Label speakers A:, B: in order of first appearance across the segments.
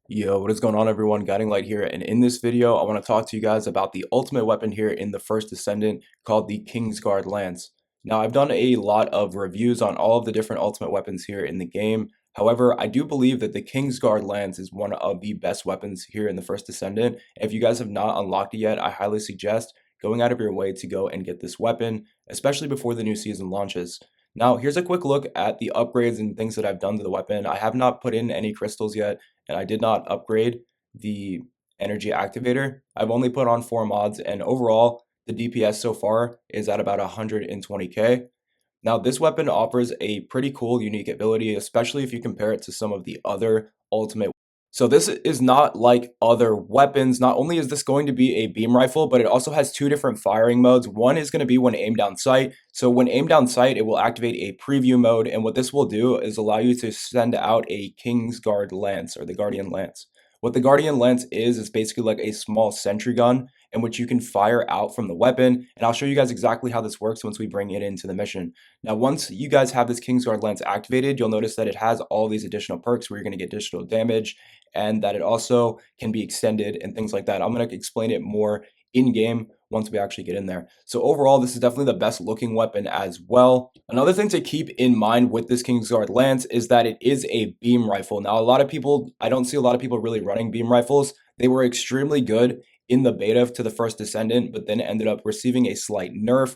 A: Yo, what is going on everyone? Guiding Light here, and in this video I want to talk to you guys about the ultimate weapon here in the first Descendant called the Kingsguard Lance. Now I've done a lot of reviews on all of the different ultimate weapons here in the game. However, I do believe that the Kingsguard Lance is one of the best weapons here in the first Descendant. If you guys have not unlocked it yet, I highly suggest going out of your way to go and get this weapon, especially before the new season launches. Now, here's a quick look at the upgrades and things that I've done to the weapon. I have not put in any crystals yet, and I did not upgrade the energy activator. I've only put on 4 mods, and overall, the DPS so far is at about 120k. Now, this weapon offers a pretty cool, unique ability, especially if you compare it to some of the other ultimate. So this is not like other weapons. Not only is this going to be a beam rifle, but it also has 2 different firing modes. One is going to be when aimed down sight. So when aimed down sight, it will activate a preview mode, and what this will do is allow you to send out a Kingsguard Lance, or the Guardian Lance. What the Guardian Lance is basically like a small sentry gun in which you can fire out from the weapon, and I'll show you guys exactly how this works once we bring it into the mission. Now, once you guys have this Kingsguard Lance activated, you'll notice that it has all these additional perks where you're going to get additional damage, and that it also can be extended and things like that. I'm going to explain it more in game once we actually get in there. So overall, this is definitely the best looking weapon as well. Another thing to keep in mind with this Kingsguard Lance is that it is a beam rifle. Now, a lot of people, I don't see a lot of people really running beam rifles. They were extremely good in the beta to the first Descendant, but then ended up receiving a slight nerf.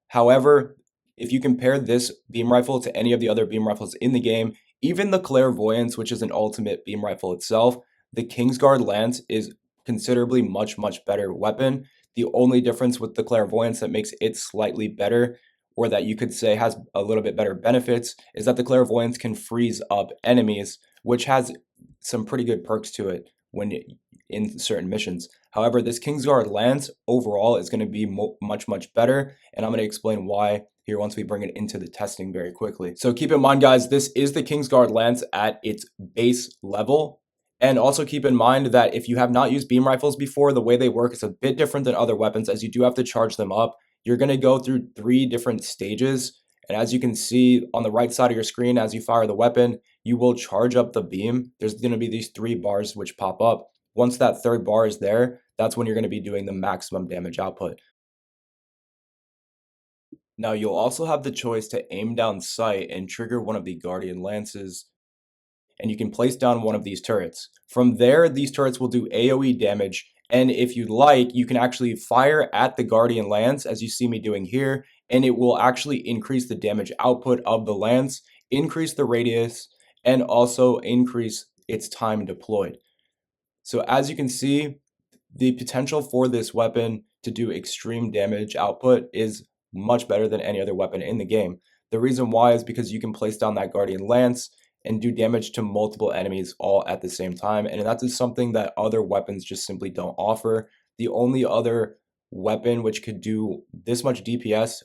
A: However, if you compare this beam rifle to any of the other beam rifles in the game, even the Clairvoyance, which is an ultimate beam rifle itself, the Kingsguard Lance is considerably much better weapon. The only difference with the Clairvoyance that makes it slightly better, or that you could say has a little bit better benefits, is that the Clairvoyance can freeze up enemies, which has some pretty good perks to it when in certain missions. However, this Kingsguard Lance overall is going to be much better, and I'm going to explain why here once we bring it into the testing very quickly. So keep in mind, guys, this is the Kingsguard Lance at its base level. And also keep in mind that if you have not used beam rifles before, the way they work is a bit different than other weapons, as you do have to charge them up. You're going to go through 3 different stages. And as you can see on the right side of your screen, as you fire the weapon, you will charge up the beam. There's going to be these 3 bars which pop up. Once that 3rd bar is there, that's when you're going to be doing the maximum damage output. Now, you'll also have the choice to aim down sight and trigger one of the Guardian Lances, and you can place down one of these turrets. From there, these turrets will do AoE damage, and if you like, you can actually fire at the Guardian Lance, as you see me doing here, and it will actually increase the damage output of the lance, increase the radius, and also increase its time deployed. So as you can see, the potential for this weapon to do extreme damage output is much better than any other weapon in the game. The reason why is because you can place down that Guardian Lance and do damage to multiple enemies all at the same time, and that is something that other weapons just simply don't offer. The only other weapon which could do this much DPS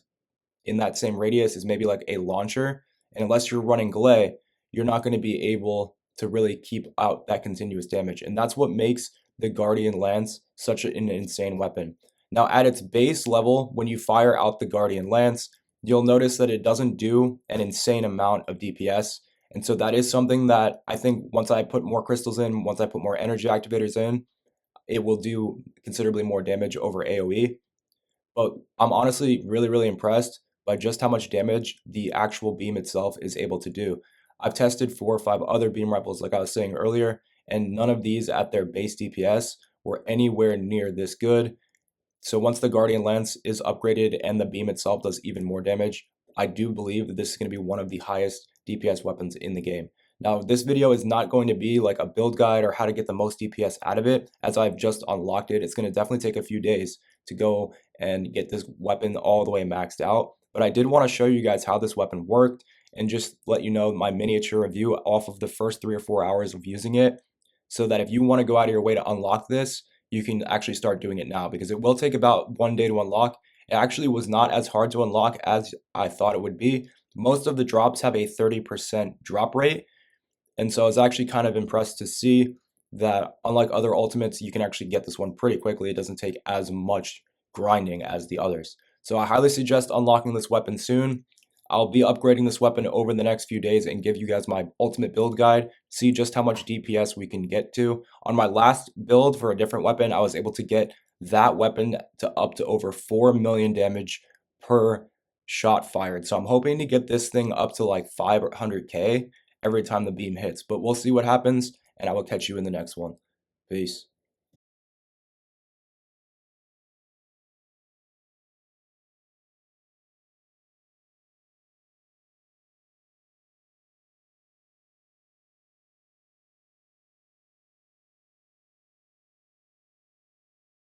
A: in that same radius is maybe like a launcher, and unless you're running Glay, you're not going to be able to really keep out that continuous damage, and that's what makes the Guardian Lance such an insane weapon. Now, at its base level, when you fire out the Guardian Lance, you'll notice that it doesn't do an insane amount of DPS, and so that is something that I think once I put more crystals in, once I put more energy activators in, it will do considerably more damage over AoE. But I'm honestly really impressed by just how much damage the actual beam itself is able to do. I've tested 4 or 5 other beam rifles, like I was saying earlier, and none of these at their base DPS were anywhere near this good. So once the Guardian Lance is upgraded and the beam itself does even more damage, I do believe that this is going to be one of the highest DPS weapons in the game. Now, this video is not going to be like a build guide or how to get the most DPS out of it, as I've just unlocked it. It's going to definitely take a few days to go and get this weapon all the way maxed out. But I did want to show you guys how this weapon worked and just let you know my miniature review off of the first 3 or 4 hours of using it, so that if you want to go out of your way to unlock this, you can actually start doing it now, because it will take about 1 day to unlock. It actually was not as hard to unlock as I thought it would be. Most of the drops have a 30% drop rate, and so I was actually kind of impressed to see that unlike other ultimates, you can actually get this one pretty quickly. It doesn't take as much grinding as the others. So I highly suggest unlocking this weapon soon. I'll be upgrading this weapon over the next few days and give you guys my ultimate build guide, see just how much DPS we can get to. On my last build for a different weapon, I was able to get that weapon to up to over 4 million damage per shot fired. So I'm hoping to get this thing up to like 500k every time the beam hits, but we'll see what happens, and I will catch you in the next one. Peace.